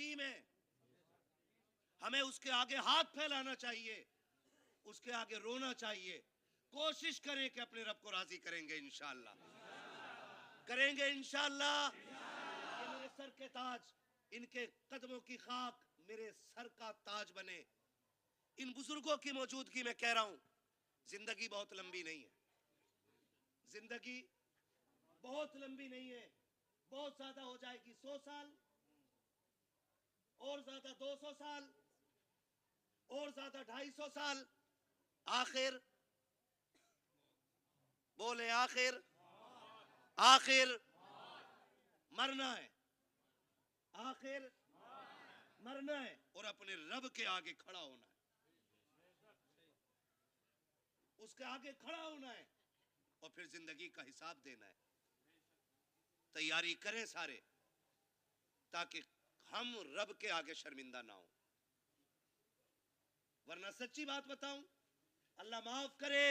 अजीम है। हमें उसके आगे हाथ फैलाना चाहिए, उसके आगे रोना चाहिए। कोशिश करें कि अपने रब को राजी करेंगे, इंशाअल्लाह करेंगे, इंशाअल्लाह। ये मेरे सर के ताज, इनके कदमों की खाक मेरे सर का ताज बने। इन बुजुर्गों की मौजूदगी में कह रहा हूं, जिंदगी बहुत लंबी नहीं है, जिंदगी बहुत लंबी नहीं है, बहुत ज्यादा हो जाएगी। 100 साल और ज्यादा, 200 साल और ज्यादा, 250 साल। आखिर बोले, आखिर आखिर मरना है, आखिर मरना है और अपने रब के आगे खड़ा होना है, उसके आगे खड़ा होना है और फिर जिंदगी का हिसाब देना है। तैयारी करें सारे, ताकि हम रब के आगे शर्मिंदा ना हो। वरना सच्ची बात बताऊं, अल्लाह माफ करे,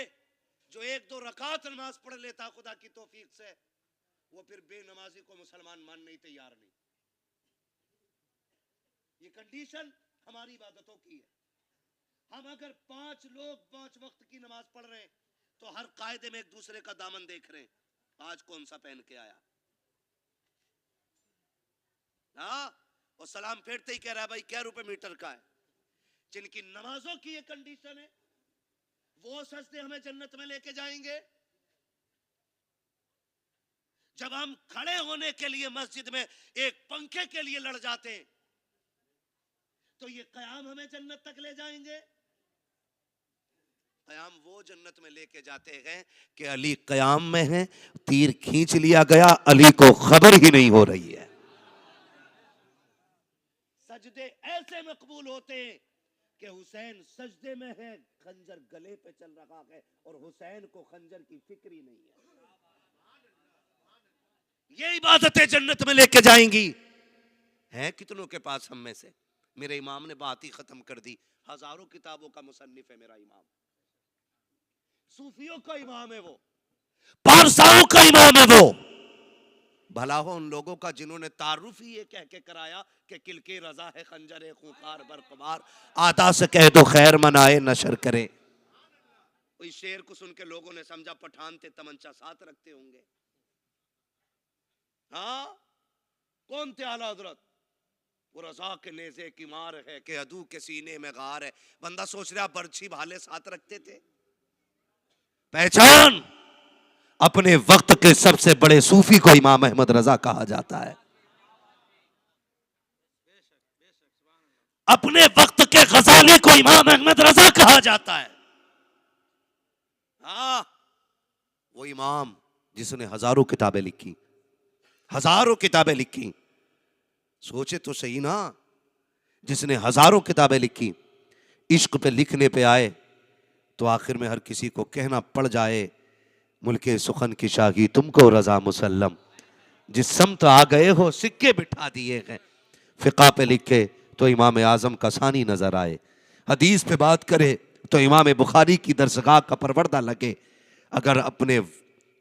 जो 1-2 रकात नमाज पढ़ लेता खुदा की तौफीक से, वो फिर बेनमाजी को मुसलमान मानने ही तैयार नहीं। ये कंडीशन हमारी इबादतों की है। हम अगर 5 लोग 5 वक्त की नमाज पढ़ रहे हैं तो हर कायदे में एक दूसरे का दामन देख रहे हैं, आज कौन सा पहन के आया। हाँ, और सलाम फेरते ही कह रहा है भाई क्या रुपए मीटर का है। जिनकी नमाजों की ये कंडीशन है, वो सजदे हमें जन्नत में लेके जाएंगे। जब हम खड़े होने के लिए मस्जिद में एक पंखे के लिए लड़ जाते हैं, तो ये कयाम हमें जन्नत तक ले जाएंगे। कयाम वो जन्नत में लेके जाते हैं कि अली कयाम में है, तीर खींच लिया गया, अली को खबर ही नहीं हो रही है। सजदे ऐसे मकबूल होते हैं कि हुसैन सजदे में है, खंजर गले पे चल रहा है और हुसैन को खंजर की फिक्र ही नहीं है। ये इबादतें जन्नत में लेके जाएंगी। है कितनों के पास हम में से? मेरे इमाम ने बात ही खत्म कर दी। हजारों किताबों का मुसन्निफ है मेरा इमाम, सूफियों का इमाम है वो, पारसाओं का इमाम है वो। भला हो उन लोगों का जिन्होंने तारुफ ही ये कह के कराया कि किल के रजा है खंजर खूंखार बरकबार, आदा से कह दो खैर मनाए नशर करे। इस शेर को सुन के लोगों ने समझा पठान थे, तमंचा साथ रखते होंगे। हाँ, कौन थे आला हजरत? वो रजा के नेज़े की मार है कि अदू के सीने में गार है। बंदा सोच रहा बर्छी भाले साथ रखते थे। पहचान, अपने वक्त के सबसे बड़े सूफी को इमाम अहमद रजा कहा जाता है। अपने वक्त के गजाली को इमाम अहमद रजा कहा जाता है। हाँ, वो इमाम जिसने हजारों किताबें लिखी, हजारों किताबें लिखी। सोचे तो सही ना, जिसने हजारों किताबें लिखी, इश्क पे लिखने पे आए तो आखिर में हर किसी को कहना पड़ जाए, मुल्के सुखन की शाही तुमको रजा मुसल्लम, जिस समत आ गए हो सिक्के बिठा दिए हैं। फिका पे लिखे तो इमाम आजम का सानी नजर आए, हदीस पे बात करे तो इमाम बुखारी की दरसगाह का परवरदा लगे, अगर अपने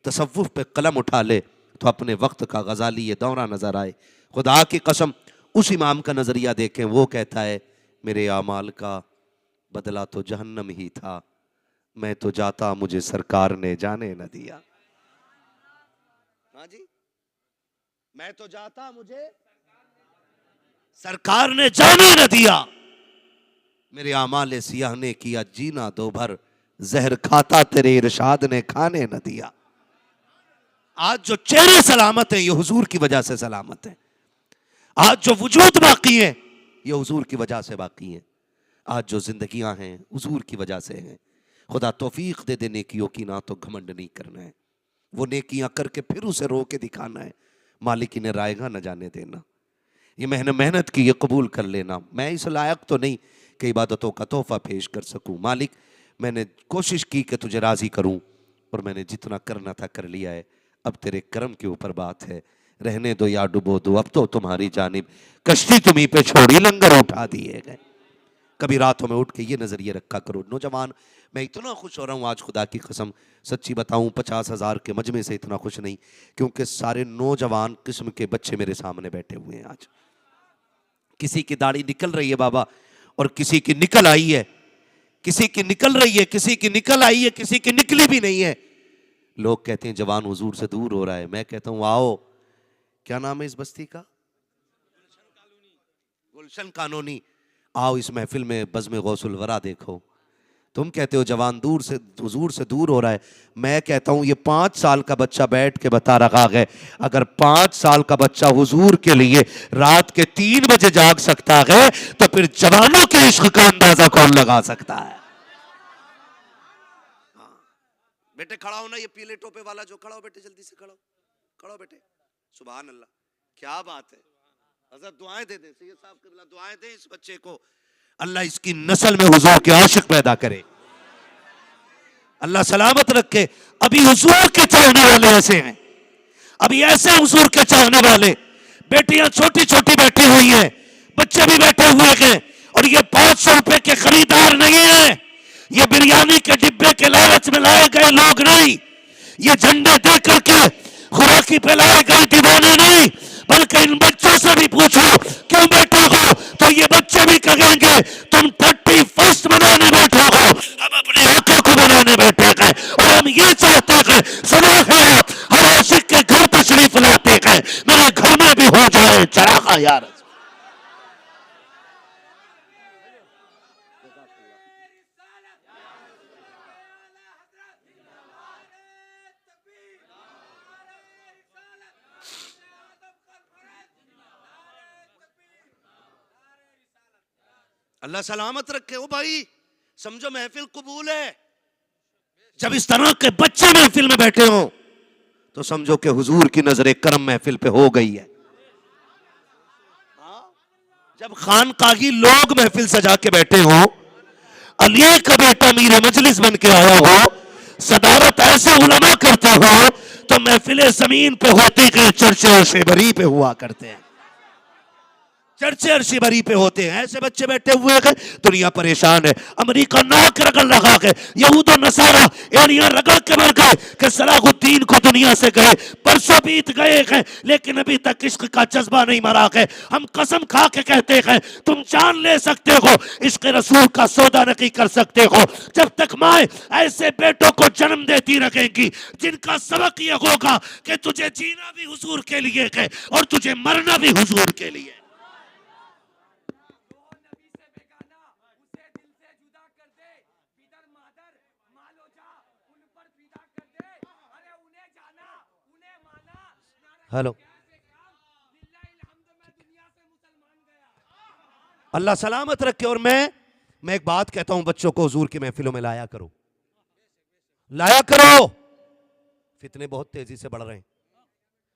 तसव्वुफ पे कलम उठा ले तो अपने वक्त का गजाली ये दौरा नजर आए। खुदा की कसम उस इमाम का नजरिया देखें, वो कहता है मेरे आमाल का बदला तो जहन्नम ही था, मैं तो जाता मुझे सरकार ने जाने न दिया। हाँ जी, मैं तो जाता मुझे सरकार ने जाने न दिया, मेरे आमाल सियाह ने किया जीना दो भर, जहर खाता तेरे इरशाद ने खाने न दिया। आज जो चेहरे सलामत हैं ये हुजूर की वजह से सलामत है। आज जो वजूद बाकी है ये हुजूर की वजह से बाकी है। आज जो जिंदगियां हैं हुजूर की वजह से हैं। खुदा तौफीक दे दे नेकियों की, ना तो घमंड नहीं करना है, वो नेकियां करके फिर उसे रो के दिखाना है। मालिक इन्हें रायगा न जाने देना, ये मेहनत की ये कबूल कर लेना। मैं इस लायक तो नहीं कि इबादतों का तोहफा पेश कर सकूं। मालिक मैंने कोशिश की कि तुझे राजी करूं और मैंने जितना करना था कर लिया है। अब तेरे करम के ऊपर बात है, रहने दो या डुबो दो, अब तो तुम्हारी जानिब कश्ती तुम्हीं पे छोड़ी, लंगर उठा दिए गए। कभी रातों में उठ के ये नजरिए रखा करो। नौजवान, मैं इतना खुश हो रहा हूँ आज, खुदा की कसम सच्ची बताऊं 50,000 के मजमे से इतना खुश नहीं, क्योंकि सारे नौजवान किस्म के बच्चे मेरे सामने बैठे हुए हैं आज। किसी की दाढ़ी निकल रही है बाबा और किसी की निकल आई है, किसी की निकल रही है, किसी की निकल आई है, किसी की निकली भी नहीं है। लोग कहते हैं जवान हुजूर से दूर हो रहा है। मैं कहता हूं आओ, क्या नाम है इस बस्ती का? गुलशन कॉलोनी। आओ इस महफिल में बज़्म गौसुल वरा देखो। तुम कहते हो जवान दूर से हुजूर से दूर हो रहा है, मैं कहता हूं ये 5 साल का बच्चा बैठ के बता रहा है, अगर 5 साल का बच्चा हुजूर के लिए रात के 3 बजे जाग सकता है तो फिर जवानों के इश्क का अंदाजा कौन लगा सकता है? बेटे खड़ा हो ना, ये पीले टोपे वाला जो खड़ा हो, बेटे जल्दी से खड़ा हो, खड़ा हो बेटे। सुभान अल्लाह, क्या बात है। हज़रत दुआएं दे दे, सैयद साहब क़िबला दुआएं दे इस बच्चे को, अल्लाह इसकी नस्ल में हुजूर के आशिक पैदा करे, अल्लाह सलामत रखे। अभी हुजूर के चाहने वाले ऐसे हैं, अभी ऐसे हुजूर के चाहने वाले, बेटियां छोटी छोटी बैठी हुई हैं, बच्चे भी बैठे हुए हैं, और ये 500 रुपए के खरीदार नहीं है, ये बिरयानी के डिब्बे के लालच में लाए गए लोग नहीं, ये झंडे दे करके खुराकी पे लाए गए दीवाने नहीं, बल्कि इन बच्चों से भी पूछो क्यों बैठे हो, तो ये बच्चे भी कहेंगे तुम 31st मनाने बैठे हो, हम अपने आका को मनाने बैठे हैं, और हम ये चाहते हैं, सुना है आप हर आशिक के घर तशरीफ लाते हैं, मेरे घर में भी हो जाए चरागा यार। अल्लाह सलामत रखे। हो भाई समझो महफिल कबूल है। जब इस तरह के बच्चे महफिल में बैठे हो तो समझो कि हुजूर की नजर करम महफिल पे हो गई है। जब खानकाही लोग महफिल सजा के बैठे हो, अली का बेटा मीर मजलिस बन के आया हो, सदारत ऐसे उलमा करते हो, तो महफिल जमीन पे होते के चर्चे और शेबरी पे हुआ करते हैं, चर्चे और शिबरी पे होते हैं। ऐसे बच्चे बैठे हुए हैं, दुनिया परेशान है, अमेरिका नाक रगड़ रहा है, यहूद और नसारा एड़ियां रगड़ के मर गए कि सलाहुद्दीन को दुनिया से गए, परसों बीत गए हैं, लेकिन अभी तक इश्क का जज्बा नहीं मरा है। हम कसम खा के कहते हैं तुम जान ले सकते हो, इश्क रसूल का सौदा नहीं कर सकते हो जब तक माए ऐसे बेटों को जन्म देती रहेंगी जिनका सबक यह होगा कि तुझे जीना भी हुजूर के लिए है और तुझे मरना भी हुजूर के लिए। हेलो, अल्लाह सलामत रखे। और मैं एक बात कहता हूं, बच्चों को हुजूर की महफिलों में लाया करो, लाया करो। फितने बहुत तेजी से बढ़ रहे हैं,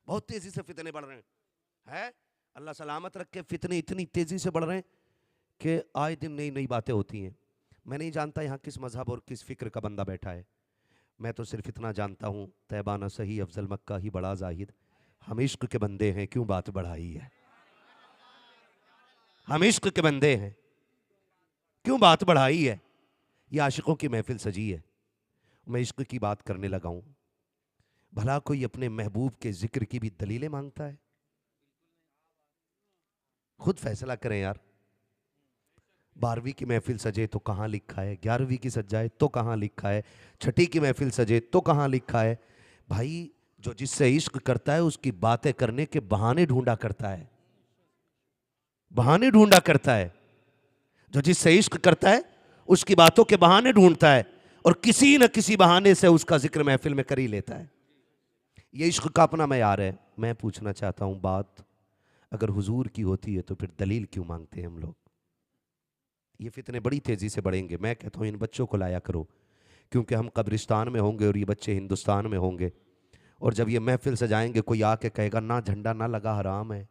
बहुत तेजी से फितने बढ़ रहे हैं। अल्लाह सलामत रखे। फितने इतनी तेजी से बढ़ रहे हैं कि आए दिन नई नई बातें होती हैं। मैं नहीं जानता यहाँ किस मजहब और किस फिक्र का बंदा बैठा है, मैं तो सिर्फ इतना जानता हूँ, तैबा न सही अफजल मक्का ही बड़ा जाहिद, हम इश्क के बंदे हैं, क्यों बात बढ़ाई है। हम इश्क के बंदे हैं, क्यों बात बढ़ाई है। ये आशिकों की महफिल सजी है, मैं इश्क की बात करने लगा हूं। भला कोई अपने महबूब के जिक्र की भी दलीलें मांगता है? खुद फैसला करें यार। 12वीं की महफिल सजे तो कहां लिखा है, 11वीं की सज जाए तो कहां लिखा है, 6ठी की महफिल सजे तो कहां लिखा है। भाई जो जिससे इश्क करता है उसकी बातें करने के बहाने ढूंढा करता है, बहाने ढूंढा करता है। जो जिससे इश्क करता है उसकी बातों के बहाने ढूंढता है और किसी न किसी बहाने से उसका जिक्र महफिल में कर ही लेता है। ये इश्क का अपना मयार है। मैं पूछना चाहता हूं, बात अगर हुजूर की होती है तो फिर दलील क्यों मांगते हैं हम लोग। ये फितने बड़ी तेजी से बढ़ेंगे। मैं कहता हूं इन बच्चों को लाया करो, क्योंकि हम कब्रिस्तान में होंगे और ये बच्चे हिंदुस्तान में होंगे, और जब ये महफिल सजाएंगे कोई आके कहेगा ना झंडा ना लगा हराम है,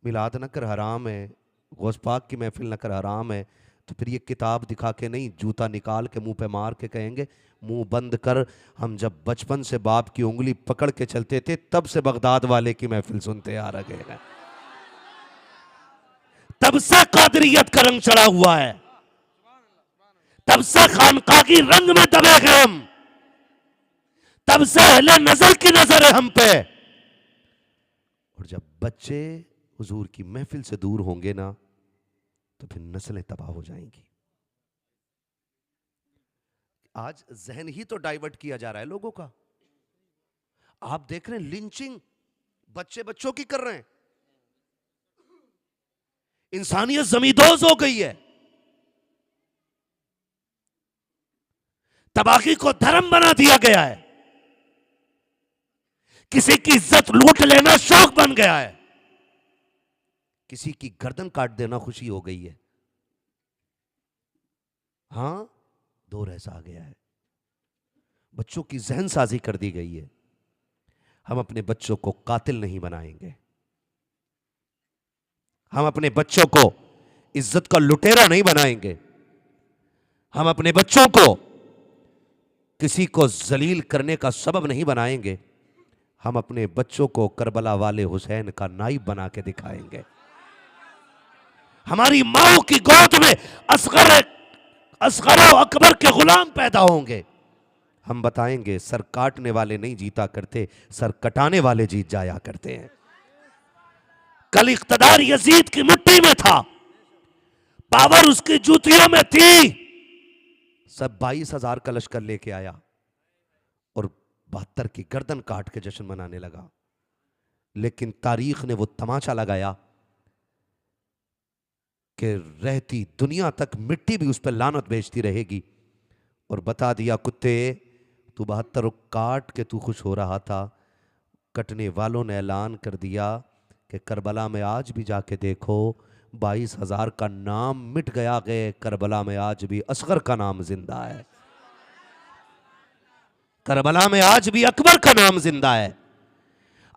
मिलाद न कर हराम है, गौस पाक की महफिल न कर हराम है, तो फिर ये किताब दिखा के नहीं, जूता निकाल के मुंह पे मार के कहेंगे मुंह बंद कर। हम जब बचपन से बाप की उंगली पकड़ के चलते थे तब से बगदाद वाले की महफिल सुनते आ रहे हैं, तब से कादरियत का रंग चढ़ा हुआ है, तब से खानका की रंग में दबे गए हम, तब से अहले नजर की नजर है हम पे। और जब बच्चे हुजूर की महफिल से दूर होंगे ना तो फिर नस्लें तबाह हो जाएंगी। आज जहन ही तो डाइवर्ट किया जा रहा है लोगों का। आप देख रहे हैं लिंचिंग बच्चे बच्चों की कर रहे हैं। इंसानियत जमींदोज हो गई है। तबाही को धर्म बना दिया गया है। किसी की इज्जत लूट लेना शौक बन गया है। किसी की गर्दन काट देना खुशी हो गई है। हां, दौर ऐसा आ गया है। बच्चों की जहन साजी कर दी गई है। हम अपने बच्चों को कातिल नहीं बनाएंगे। हम अपने बच्चों को इज्जत का लुटेरा नहीं बनाएंगे। हम अपने बच्चों को किसी को जलील करने का सबब नहीं बनाएंगे। हम अपने बच्चों को करबला वाले हुसैन का नाइब बना के दिखाएंगे। हमारी माओ की गोद में असगर और अकबर के गुलाम पैदा होंगे। हम बताएंगे सर काटने वाले नहीं जीता करते, सर कटाने वाले जीत जाया करते हैं। कल इख्तदार यजीद की मुट्ठी में था, पावर उसकी जूतियों में थी। सब 22,000 का लश्कर लेके आया और 72 की गर्दन काट के जश्न मनाने लगा। लेकिन तारीख ने वो तमाचा लगाया कि रहती दुनिया तक मिट्टी भी उस पर लानत भेजती रहेगी, और बता दिया कुत्ते तू 72 काट के तू खुश हो रहा था। कटने वालों ने ऐलान कर दिया कि करबला में आज भी जाके देखो 22,000 का नाम मिट गया गए, करबला में आज भी असगर का नाम जिंदा है। करबला में आज भी अकबर का नाम जिंदा है।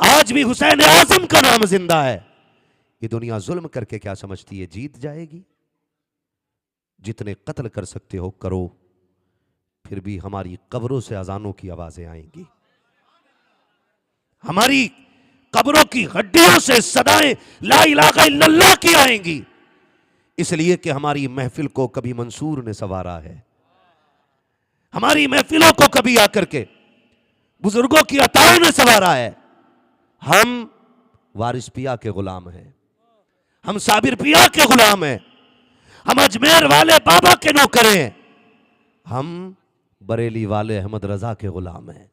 आज भी हुसैन आजम का नाम जिंदा है। ये दुनिया जुल्म करके क्या समझती है जीत जाएगी? जितने कत्ल कर सकते हो करो, फिर भी हमारी कब्रों से अजानों की आवाजें आएंगी। हमारी कब्रों की हड्डियों से सदाएं ला इलाहा इल्लल्लाह की आएंगी। इसलिए कि हमारी महफिल को कभी मंसूर ने संवारा है। हमारी महफिलों को कभी आकर के बुजुर्गों की अताओं ने संवारा है। हम वारिस पिया के गुलाम हैं। हम साबिर पिया के गुलाम हैं। हम अजमेर वाले बाबा के नौकर हैं। हम बरेली वाले अहमद रजा के गुलाम हैं।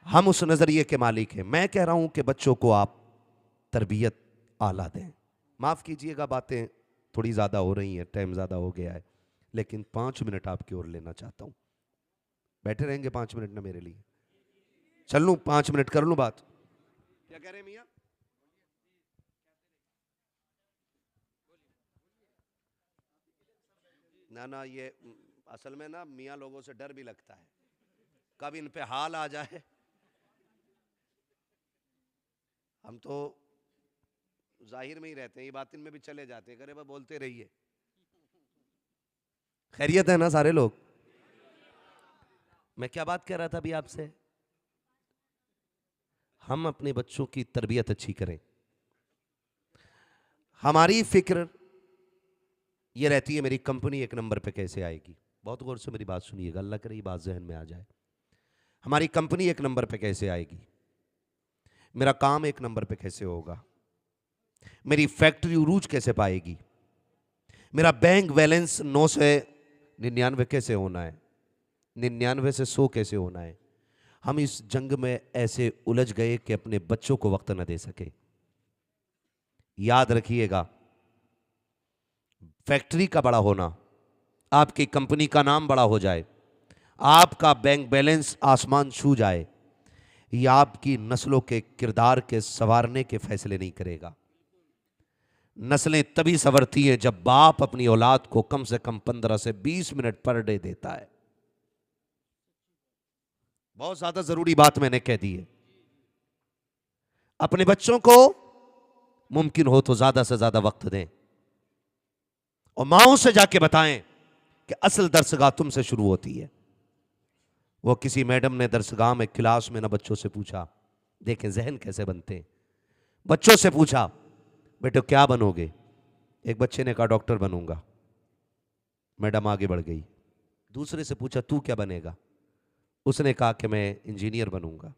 हम उस नजरिए के मालिक हैं। मैं कह रहा हूं कि बच्चों को आप तरबियत आला दें। माफ कीजिएगा, बातें थोड़ी ज्यादा हो रही हैं, टाइम ज्यादा हो गया है, लेकिन 5 मिनट आपकी ओर लेना चाहता हूं। बैठे रहेंगे 5 मिनट ना मेरे लिए? चल लूं 5 मिनट कर लूं बात? क्या कह रहे हैं मियां? ना ये असल में ना मियां लोगों से डर भी लगता है, कब इन पे हाल आ जाए। हम तो जाहिर में ही रहते हैं, ये बातिन में भी चले जाते हैं, करे वह बोलते रहिए। खैरियत है ना सारे लोग? मैं क्या बात कह रहा था अभी आपसे? हम अपने बच्चों की तरबियत अच्छी करें। हमारी फिक्र ये रहती है मेरी कंपनी एक नंबर पे कैसे आएगी। बहुत गौर से मेरी बात सुनिएगा, अल्लाह करे ये बात जहन में आ जाए। हमारी कंपनी एक नंबर पे कैसे आएगी, मेरा काम एक नंबर पे कैसे होगा, मेरी फैक्ट्री उरूज कैसे पाएगी, मेरा बैंक बैलेंस 9 से 99 कैसे होना है, 99 से 100 कैसे होना है। हम इस जंग में ऐसे उलझ गए कि अपने बच्चों को वक्त न दे सके। याद रखिएगा, फैक्ट्री का बड़ा होना, आपकी कंपनी का नाम बड़ा हो जाए, आपका बैंक बैलेंस आसमान छू जाए, यह आपकी नस्लों के किरदार के संवारने के फैसले नहीं करेगा। नस्लें तभी संवरती हैं जब बाप अपनी औलाद को कम से कम 15 से 20 मिनट पर डे देता है। बहुत ज्यादा जरूरी बात मैंने कह दी है। अपने बच्चों को मुमकिन हो तो ज्यादा से ज्यादा वक्त दें और माओं से जाके बताएं कि असल दरसगाह तुमसे शुरू होती है। वो किसी मैडम ने दरसगाह में क्लास में ना बच्चों से पूछा, देखें जहन कैसे बनते हैं, बच्चों से पूछा बेटे क्या बनोगे? एक बच्चे ने कहा डॉक्टर बनूंगा। मैडम आगे बढ़ गई। दूसरे से पूछा तू क्या बनेगा? उसने कहा कि मैं इंजीनियर बनूंगा।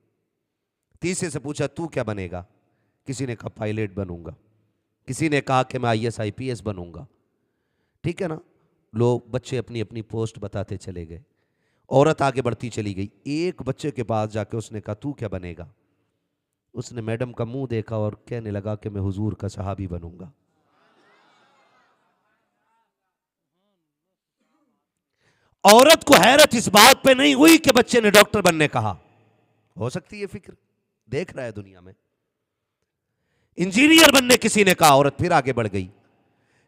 तीसरे से पूछा तू क्या बनेगा? किसी ने कहा पायलट बनूंगा। किसी ने कहा कि मैं IAS IPS बनूंगा, ठीक है ना, लोग बच्चे अपनी अपनी पोस्ट बताते चले गए, औरत आगे बढ़ती चली गई। एक बच्चे के पास जाके उसने कहा तू क्या बनेगा? उसने मैडम का मुंह देखा और कहने लगा कि मैं हुजूर का सहाबी बनूंगा। औरत को हैरत इस बात पे नहीं हुई कि बच्चे ने डॉक्टर बनने कहा, हो सकती है फिक्र, देख रहा है दुनिया में। इंजीनियर बनने किसी ने कहा, औरत फिर आगे बढ़ गई।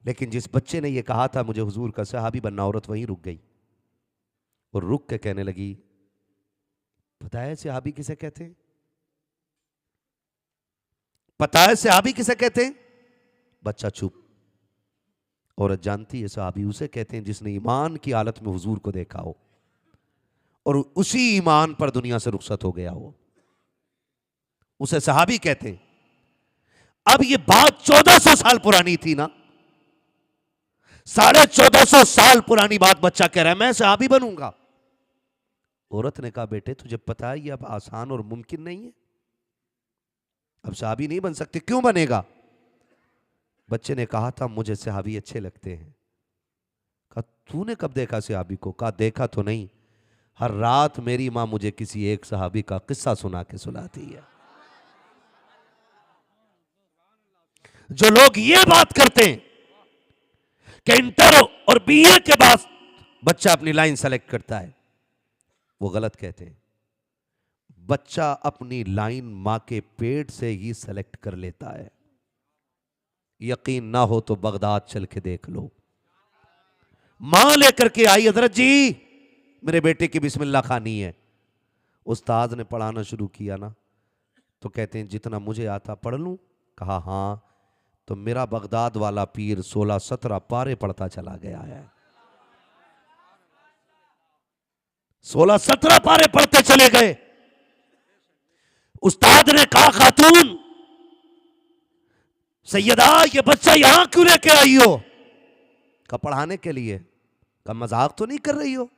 लेकिन जिस बच्चे ने यह कहा था मुझे हुजूर का सहाबी बनना, औरत वहीं रुक गई और रुक के कहने लगी पता है सहाबी किसे कहते हैं? पता है सहाबी किसे कहते हैं? बच्चा चुप। औरत जानती है सहाबी उसे कहते हैं जिसने ईमान की हालत में हुजूर को देखा हो और उसी ईमान पर दुनिया से रुखसत हो गया हो, उसे सहाबी कहते हैं। अब ये बात 1400 साल पुरानी थी ना, 1450 साल पुरानी बात बच्चा कह रहा है मैं सहाबी बनूंगा। औरत ने कहा बेटे तुझे पता है ये अब आसान और मुमकिन नहीं है, अब सहाबी नहीं बन सकते। क्यों बनेगा? बच्चे ने कहा था मुझे सहाबी अच्छे लगते हैं। कहा तूने कब देखा सहाबी को? कहा देखा तो नहीं, हर रात मेरी मां मुझे किसी एक सहाबी का किस्सा सुना के सुलाती है। जो लोग ये बात करते हैं कि इंटर और BA के बाद बच्चा अपनी लाइन सेलेक्ट करता है, वो गलत कहते हैं। बच्चा अपनी लाइन मां के पेट से ही सेलेक्ट कर लेता है। यकीन ना हो तो बगदाद चल के देख लो, मां लेकर के आई हजरत जी मेरे बेटे की बिस्मिल्लाह खानी है। उस्ताद ने पढ़ाना शुरू किया ना तो कहते हैं जितना मुझे आता पढ़ लूं? कहा हां। तो मेरा बगदाद वाला पीर 16-17 पारे पढ़ता चला गया है, 16-17 पारे पढ़ते चले गए। उस्ताद ने कहा खातून सैयदा ये बच्चा यहां क्यों लेके आई हो? का पढ़ाने के लिए। का मजाक तो नहीं कर रही हो?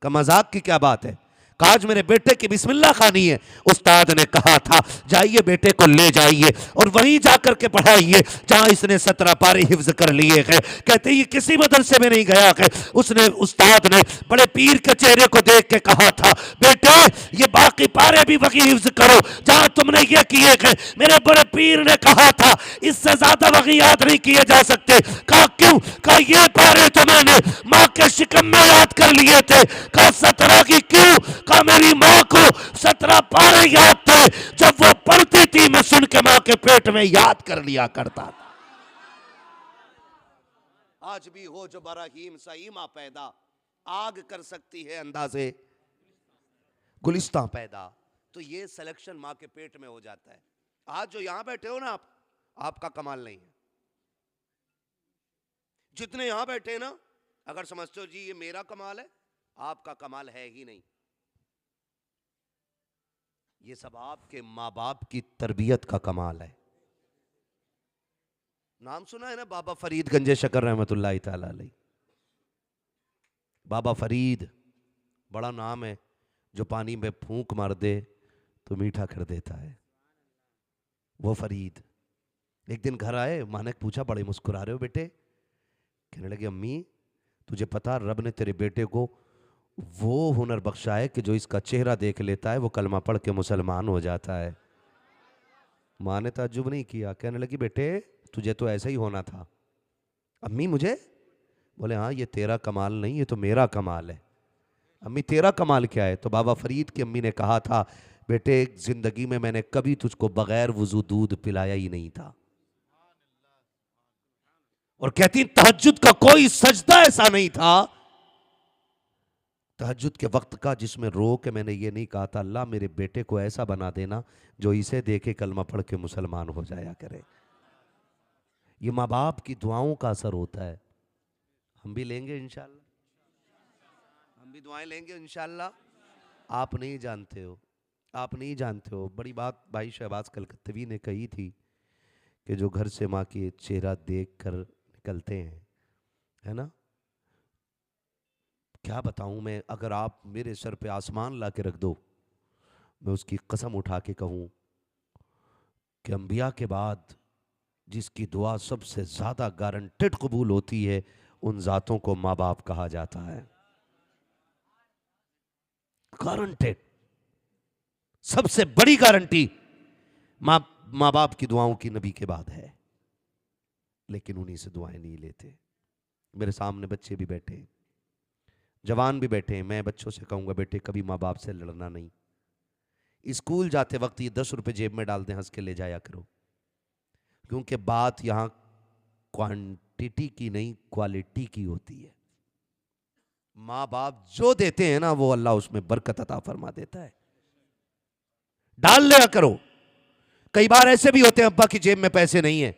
का मजाक की क्या बात है? आज मेरे बेटे की बिस्मिल्लाह खानी है। उस्ताद ने कहा था जाइए बेटे को ले जाइए और वहीं जाकर के पढ़ाइए जहां इसने 17 पारे हिफ्ज कर लिए हैं। कहते ये किसी मदरसे में नहीं गया है। उसने उस्ताद ने बड़े पीर के चेहरे को देख के कहा था बेटे ये बाकी पारे भी वही हिफ्ज करो जहां तुमने ये किए हैं। मेरे बड़े पीर ने कहा था इससे ज्यादा वही याद नहीं किए जा सकते। कहा क्यों? कहा ये पारे तो मैंने माँ के शिकम में याद कर लिए थे। कहा 17 की क्यों? कहा मेरी माँ को 17 पारे याद थे, जब वो पढ़ती थी मैं सुन के माँ के पेट में याद कर लिया करता था। आज भी हो जो बराहीम सईमा पैदा, आग कर सकती है अंदाजे गुलिस्तां पैदा। तो ये सिलेक्शन माँ के पेट में हो जाता है। आज जो यहां बैठे हो ना आप, आपका कमाल नहीं है। जितने यहां बैठे ना अगर समझते हो जी ये मेरा कमाल है, आपका कमाल है ही नहीं। ये सब आपके माँ बाप की तरबियत का कमाल है। नाम सुना है ना बाबा फरीद गंजे शकर रहमतुल्लाहि ताला अलैह। बाबा फरीद बड़ा नाम है, जो पानी में फूंक मार दे तो मीठा कर देता है। वो फरीद एक दिन घर आए, माँ ने पूछा बड़े मुस्कुरा रहे हो बेटे? कहने लगे अम्मी तुझे पता रब ने तेरे बेटे को वो हुनर बख्शा है कि जो इसका चेहरा देख लेता है वो कलमा पढ़ के मुसलमान हो जाता है। माँ ने ताज्जुब नहीं किया, कहने लगी बेटे तुझे तो ऐसा ही होना था। अम्मी मुझे? बोले हाँ ये तेरा कमाल नहीं, ये तो मेरा कमाल है। अम्मी तेरा कमाल क्या है? तो बाबा फरीद की अम्मी ने कहा था बेटे जिंदगी में मैंने कभी तुझको बगैर वुजू दूध पिलाया ही नहीं था। और कहती तहज्जुद का कोई सजदा ऐसा नहीं था तहज्जुद के वक्त का जिसमें रो के मैंने ये नहीं कहा था अल्लाह मेरे बेटे को ऐसा बना देना जो इसे देखे कलमा पढ़ के मुसलमान हो जाया करे। ये माँ बाप की दुआओं का असर होता है। हम भी लेंगे इंशाल्लाह, हम भी दुआएं लेंगे इंशाल्लाह। आप नहीं जानते हो, आप नहीं जानते हो। बड़ी बात भाई शहबाज कलकत्तवी ने कही थी कि जो घर से माँ की चेहरा देख कर निकलते हैं, है ना, क्या बताऊं मैं। अगर आप मेरे सर पे आसमान ला के रख दो, मैं उसकी कसम उठा के कहूं कि अंबिया के बाद जिसकी दुआ सबसे ज्यादा गारंटेड कबूल होती है, उन जातों को माँ बाप कहा जाता है। गारंटेड, सबसे बड़ी गारंटी माँ बाप की दुआओं की नबी के बाद है, लेकिन उन्हीं से दुआएं नहीं लेते। मेरे सामने बच्चे भी बैठे हैं, जवान भी बैठे हैं। मैं बच्चों से कहूंगा बेटे कभी माँ बाप से लड़ना नहीं। स्कूल जाते वक्त ये 10 रुपए जेब में डाल दें, हंस के ले जाया करो, क्योंकि बात यहां क्वांटिटी की नहीं क्वालिटी की होती है। माँ बाप जो देते हैं ना, वो अल्लाह उसमें बरकत अता फरमा देता है। डाल लिया करो। कई बार ऐसे भी होते हैं अब्बा की जेब में पैसे नहीं है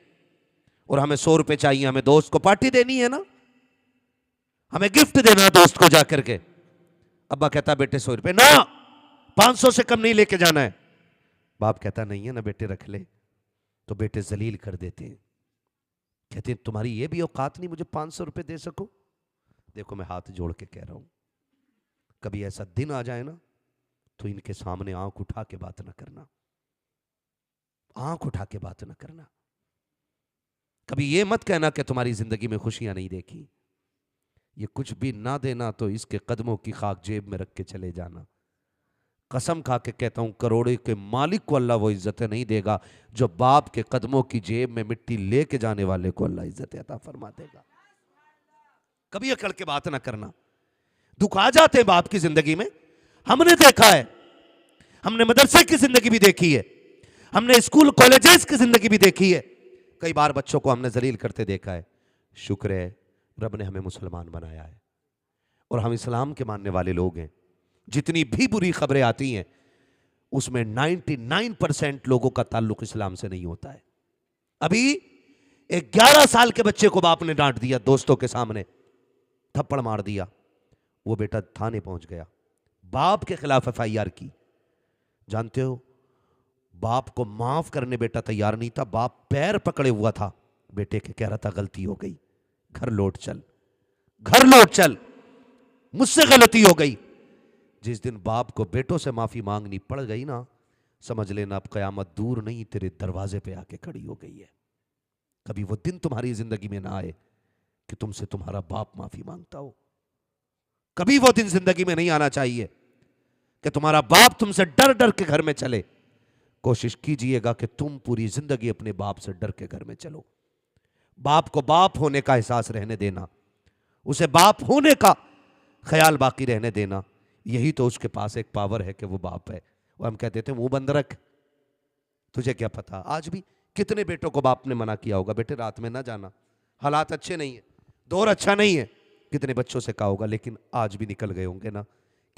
और हमें 100 रुपए चाहिए, हमें दोस्त को पार्टी देनी है ना, हमें गिफ्ट देना दोस्त को जाकर के। अब्बा कहता बेटे 100 रुपए ना, 500 से कम नहीं लेके जाना है। बाप कहता नहीं है ना बेटे रख ले। तो बेटे जलील कर देते हैं, कहते हैं तुम्हारी ये भी औकात नहीं मुझे 500 रुपए दे सको। देखो मैं हाथ जोड़ के कह रहा हूं, कभी ऐसा दिन आ जाए ना तो इनके सामने आंख उठा के बात ना करना, आंख उठा के बात ना करना। कभी ये मत कहना कि तुम्हारी जिंदगी में खुशियां नहीं देखी। ये कुछ भी ना देना तो इसके कदमों की खाक जेब में रख के चले जाना। कसम खा के कहता हूं, करोड़ों के मालिक को अल्लाह वो इज्जतें नहीं देगा जो बाप के कदमों की जेब में मिट्टी लेके जाने वाले को अल्लाह इज्जत अता फरमा देगा। कभी अकड़ के बात ना करना। दुख आ जाते हैं बाप की जिंदगी में, हमने देखा है, हमने मदरसे की जिंदगी भी देखी है, हमने स्कूल कॉलेजेस की जिंदगी भी देखी है। कई बार बच्चों को हमने जलील करते देखा है। शुक्र है रब ने हमें मुसलमान बनाया है और हम इस्लाम के मानने वाले लोग हैं। जितनी भी बुरी खबरें आती हैं उसमें 99% लोगों का ताल्लुक इस्लाम से नहीं होता है। अभी एक 11 साल के बच्चे को बाप ने डांट दिया, दोस्तों के सामने थप्पड़ मार दिया। वो बेटा थाने पहुंच गया, बाप के खिलाफ FIR की। जानते हो बाप को माफ करने बेटा तैयार नहीं था, बाप पैर पकड़े हुआ था बेटे के, कह रहा था गलती हो गई, घर लौट चल, घर लौट चल, मुझसे गलती हो गई। जिस दिन बाप को बेटों से माफी मांगनी पड़ गई ना, समझ लेना अब कयामत दूर नहीं, तेरे दरवाजे पे आके खड़ी हो गई है। कभी वो दिन तुम्हारी जिंदगी में ना आए कि तुमसे तुम्हारा बाप माफी मांगता हो। कभी वो दिन जिंदगी में नहीं आना चाहिए कि तुम्हारा बाप तुमसे डर डर के घर में चले। कोशिश कीजिएगा कि तुम पूरी जिंदगी अपने बाप से डर के घर में चलो। बाप को बाप होने का एहसास रहने देना, उसे बाप होने का ख्याल बाकी रहने देना। यही तो उसके पास एक पावर है कि वो बाप है। वो हम कहते थे मुंह बंद रख, तुझे क्या पता। आज भी कितने बेटों को बाप ने मना किया होगा, बेटे रात में ना जाना, हालात अच्छे नहीं है, दौर अच्छा नहीं है। कितने बच्चों से कहा होगा, लेकिन आज भी निकल गए होंगे ना,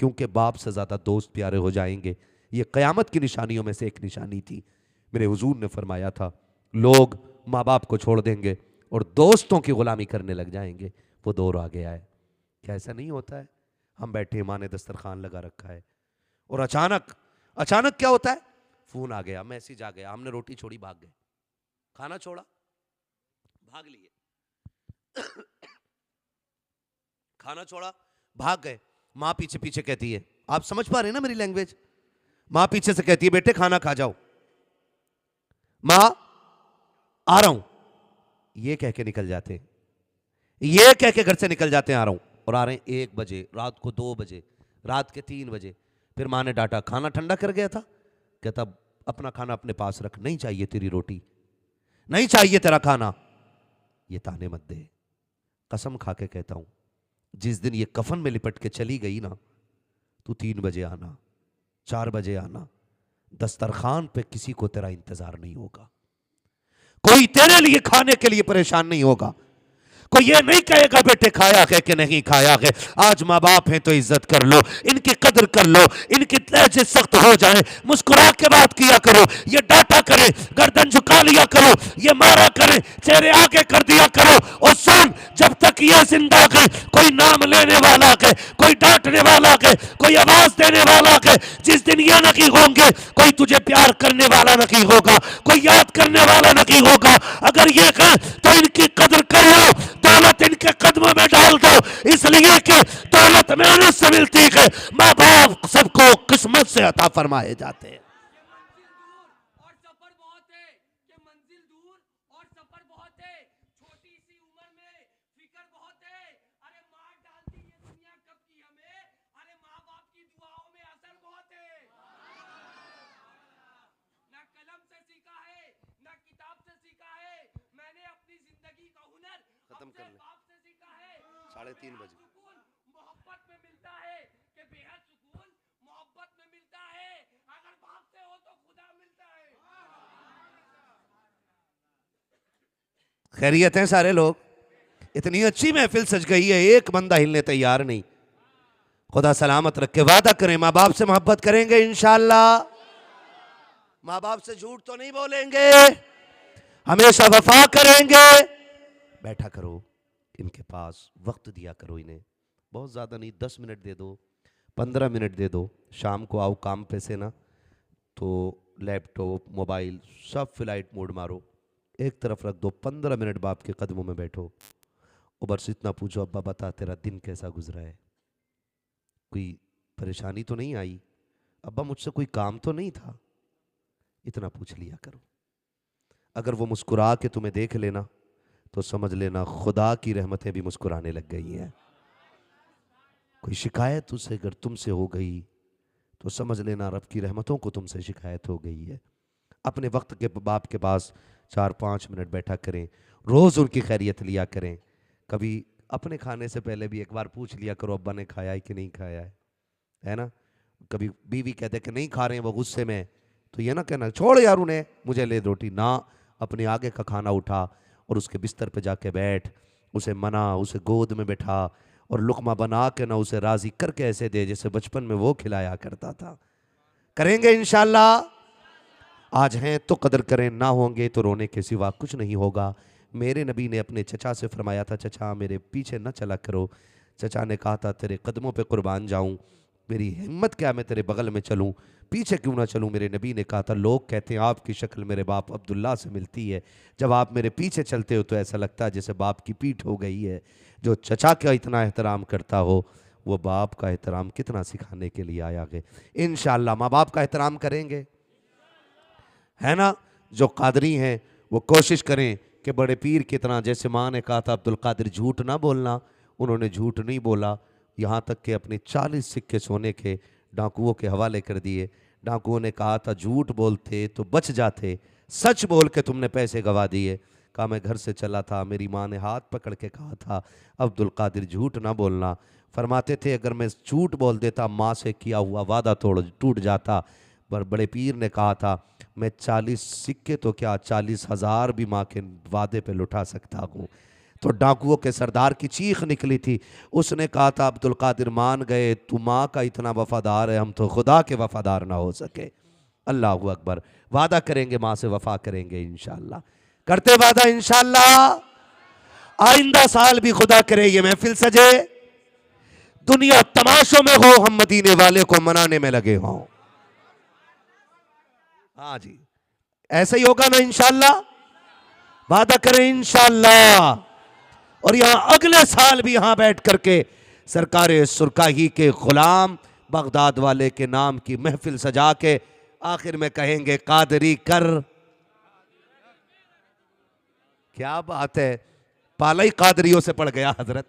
क्योंकि बाप से ज्यादा दोस्त प्यारे हो जाएंगे। ये कयामत की निशानियों में से एक निशानी थी। मेरे हुजूर ने फरमाया था लोग माँ बाप को छोड़ देंगे और दोस्तों की गुलामी करने लग जाएंगे। वो दौर आ गया है। क्या ऐसा नहीं होता है? हम बैठे, माँ ने दस्तरखान लगा रखा है और अचानक अचानक क्या होता है, फोन आ गया, मैसेज आ गया, हमने रोटी छोड़ी भाग गए, खाना छोड़ा भाग लिए खाना छोड़ा भाग गए। माँ पीछे पीछे कहती है, आप समझ पा रहे हैं ना मेरी लैंग्वेज? माँ पीछे से कहती है बेटे खाना खा जाओ। माँ आ रहा हूं, ये कह के निकल जाते हैं, ये कह के घर से निकल जाते हैं, आ रहा हूं। और आ रहे हैं 1 बजे, रात को 2 बजे, रात के 3 बजे। फिर माँ ने डांटा, खाना ठंडा कर गया था। कहता अपना खाना अपने पास रख, नहीं चाहिए तेरी रोटी, नहीं चाहिए तेरा खाना। ये ताने मत दे। कसम खा के कहता हूं, जिस दिन ये कफन में लिपट के चली गई ना, तू 3 बजे आना, 4 बजे आना, दस्तरखान पे किसी को तेरा इंतजार नहीं होगा, कोई तेरे लिए खाने के लिए परेशान नहीं होगा, कोई ये नहीं कहेगा बेटे खाया है कि नहीं खाया है। आज माँ बाप हैं तो इज्जत कर लो, इनकी कदर कर लो, इनकी लहजे सख्त हो जाए मुस्कुरा के बात किया करो। ये डांटा करे गर्दन झुका लिया करो, ये मारा करे चेहरे आगे कर दिया करो। और सुन, जब तक ये जिंदा है, कोई नाम लेने वाला है, कोई डांटने वाला है, कोई आवाज देने वाला है, जिस दिन ये नहीं होंगे, कोई तुझे प्यार करने वाला नहीं होगा, कोई याद करने वाला नहीं होगा। अगर ये है तो इनकी कदर कर लो, दौलत इनके कदमों में डाल दो, इसलिए कि दौलत मेहनत से मिलती है, माँ बाप सबको किस्मत से अता फरमाए जाते हैं। 3:30 बजे। मोहब्बत में मिलता है कि बेहद सुकून मोहब्बत में मिलता है, अगर बाप से हो तो खुदा मिलता है। खैरियत हैं सारे लोग? इतनी अच्छी महफिल सज गई है, एक बंदा हिलने तैयार नहीं। खुदा सलामत रखे। वादा करें माँ बाप से मोहब्बत करेंगे इंशाअल्लाह। माँ बाप से झूठ तो नहीं बोलेंगे, हमेशा वफा करेंगे। बैठा करो इनके पास, वक्त दिया करो इन्हें, बहुत ज़्यादा नहीं, 10 मिनट दे दो, 15 मिनट दे दो। शाम को आओ काम पे से ना, तो लैपटॉप मोबाइल सब फ्लाइट मोड मारो, एक तरफ रख दो, 15 मिनट बाप के कदमों में बैठो और बस इतना पूछो, अब्बा बता तेरा दिन कैसा गुजरा है, कोई परेशानी तो नहीं आई, अब्बा मुझसे कोई काम तो नहीं था। इतना पूछ लिया करो। अगर वो मुस्कुरा के तुम्हें देख लेना तो समझ लेना खुदा की रहमतें भी मुस्कुराने लग गई हैं। कोई शिकायत उसे अगर तुमसे हो गई तो समझ लेना रब की रहमतों को तुमसे शिकायत हो गई है। अपने वक्त के बाप के पास 4-5 मिनट बैठा करें, रोज़ उनकी खैरियत लिया करें। कभी अपने खाने से पहले भी एक बार पूछ लिया करो, अब्बा ने खाया है कि नहीं खाया है ना। कभी बीवी कहते कि नहीं खा रहे हैं, वो गुस्से में, तो ये ना कहना छोड़ यार उन्हें, मुझे ले रोटी ना, अपने आगे का खाना उठा और उसके बिस्तर पे जाके बैठ, उसे मना, उसे गोद में बैठा और लुकमा बना के ना उसे राज़ी करके ऐसे दे जैसे बचपन में वो खिलाया करता था। करेंगे इंशाअल्लाह। आज हैं तो कदर करें, ना होंगे तो रोने के सिवा कुछ नहीं होगा। मेरे नबी ने अपने चचा से फरमाया था, चचा मेरे पीछे न चला करो। चचा ने कहा था तेरे कदमों पे कुर्बान जाऊं, मेरी हिम्मत क्या मैं तेरे बगल में चलूं, पीछे क्यों ना चलूं। मेरे नबी ने कहा था, लोग कहते हैं आपकी शक्ल मेरे बाप अब्दुल्ला से मिलती है, जब आप मेरे पीछे चलते हो तो ऐसा लगता है जैसे बाप की पीठ हो गई है। जो चचा का इतना एहतराम करता हो वो बाप का एहतराम कितना सिखाने के लिए आया है। इंशाअल्लाह माँ बाप का एहतराम करेंगे, है ना। जो कादरी हैं वो कोशिश करें कि बड़े पीर की तरह, जैसे माँ ने कहा था अब्दुल कादिर झूठ ना बोलना, उन्होंने झूठ नहीं बोला। यहाँ तक कि अपने 40 सिक्के सोने के डाकुओं के हवाले कर दिए। डाकुओं ने कहा था झूठ बोलते तो बच जाते, सच बोल के तुमने पैसे गंवा दिए। कहा मैं घर से चला था, मेरी माँ ने हाथ पकड़ के कहा था अब्दुल कादिर झूठ ना बोलना। फरमाते थे अगर मैं झूठ बोल देता माँ से किया हुआ वादा टूट जाता। पर बड़े पीर ने कहा था मैं 40 सिक्के तो क्या 40,000 भी माँ के वादे पे लुटा सकता हूँ। तो डाकुओं के सरदार की चीख निकली थी, उसने कहा था अब्दुल कादिर मान गए, तू माँ का इतना वफादार है, हम तो खुदा के वफादार ना हो सके। अल्लाह अकबर। वादा करेंगे माँ से वफा करेंगे इंशाअल्लाह, करते वादा इंशाअल्लाह। आइंदा साल भी खुदा करे ये महफिल सजे, दुनिया तमाशों में हो, हम मदीने वाले को मनाने में लगे हों। हाँ जी, ऐसा ही होगा ना इंशाअल्लाह। वादा करें इंशाअल्लाह। और यहां अगले साल भी यहां बैठ करके सरकार सुरकाही के गुलाम बगदाद वाले के नाम की महफिल सजा के आखिर में कहेंगे कादरी कर। क्या बात है, पाला ही कादरियों से पड़ गया हजरत,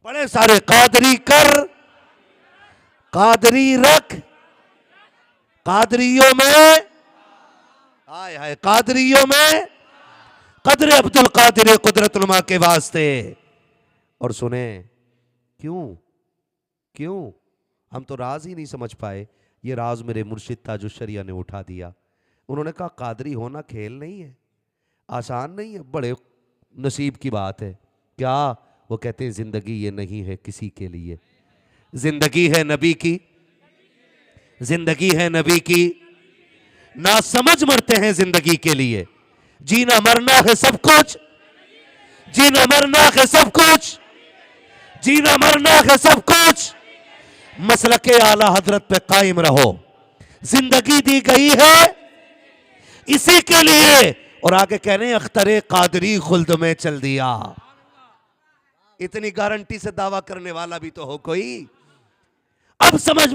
बड़े सारे कादरी कर, कादरी रख, कादरियों में आए हाय, कादरियों में कदर अब्दुल कादिर कुदरतुल्मा के वास्ते। और सुने क्यों क्यों हम तो राज ही नहीं समझ पाए। ये राज मेरे मुर्शिद ताजुश्शरिया ने उठा दिया। उन्होंने कहा कादरी होना खेल नहीं है, आसान नहीं है, बड़े नसीब की बात है। क्या? वो कहते हैं जिंदगी ये नहीं है किसी के लिए, जिंदगी है नबी की, जिंदगी है नबी की, ना समझ मरते हैं जिंदगी के लिए। जीना मरना है सब कुछ, जीना मरना है सब कुछ, जीना मरना है सब कुछ। मसलके आला हजरत पे कायम रहो, जिंदगी दी गई है इसी के लिए। और आगे कह रहे हैं अख्तरे कादरी खुल्द में चल दिया। इतनी गारंटी से दावा करने वाला भी तो हो कोई। अब समझ में